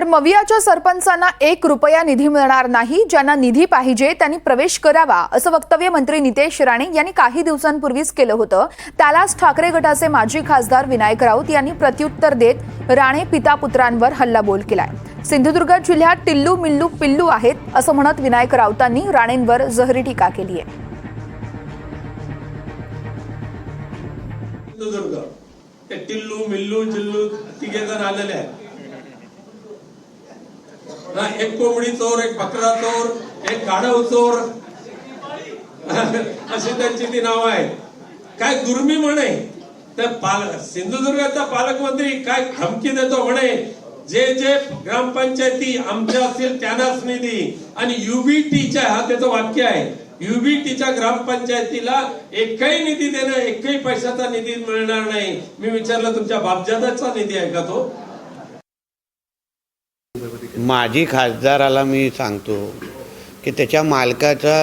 मवियाच्या सरपंचांना 1 रुपया निधी मिळणार नाही। ज्यांना निधी पाहिजे त्यांनी प्रवेश करावा असं वक्तव्य मंत्री नितेश राणे यांनी काही दिवसांपूर्वीच केलं होतं। त्यालाच ठाकरे गटाचे माजी खासदार विनायक राऊत यांनी प्रत्युत्तर देत राणे पिता पुत्रांवर हल्लाबोल केलाय। सिंधुदुर्ग जिल्ह्यात टिल्लू मिल्लू पिल्लू आहेत असं म्हणत विनायक राऊतांनी राणेंवर जहरी टीका केली आहे। सिंधुदुर्ग ते टिल्लू मिल्लू जिल्लू तिघे जण आलेले आहेत ना। एक कोंबडी चोर, एक बकरा चोर, एक गाढव चोर अशी त्यांची ती नाव आहेत। काय दुर्मी म्हणे तर सिंधुदुर्गाचा पालकमंत्री काय धमकी देतो म्हणे, जे जे ग्रामपंचायती आमच्या असतील त्यांनाच निधी, आणि युबीटीच्या हा त्याचं वाक्य आहे, युबीटीच्या ग्रामपंचायतीला एकही निधी देणं, एकही पैशाचा निधी मिळणार नाही। मी विचारलं तुमच्या बापजादाचा निधी आहे का तो? माजी खासदाराला मी सांगतो की त्याच्या मालकाचा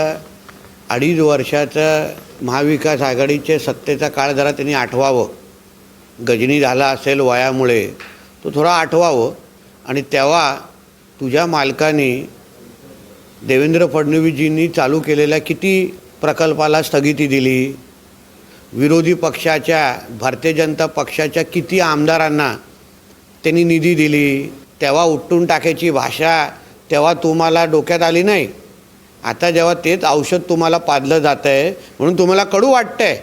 2.5 वर्षाचा महाविकास आघाडीचे सत्तेचा काळ जरा त्यांनी आठवावं। गजनी झाला असेल वयामुळे, तो थोडा आठवावं। आणि तेव्हा तुझ्या मालकाने देवेंद्र फडणवीसजींनी चालू केलेल्या किती प्रकल्पाला स्थगिती दिली, विरोधी पक्षाच्या भारतीय जनता पक्षाच्या किती आमदारांना त्यांनी निधी दिली, तेव्हा उठून टाकायची भाषा तेव्हा तुम्हाला डोक्यात आली नाही। आता जेव्हा तेच औषध तुम्हाला पाजलं जात आहे म्हणून तुम्हाला कडू वाटतंय।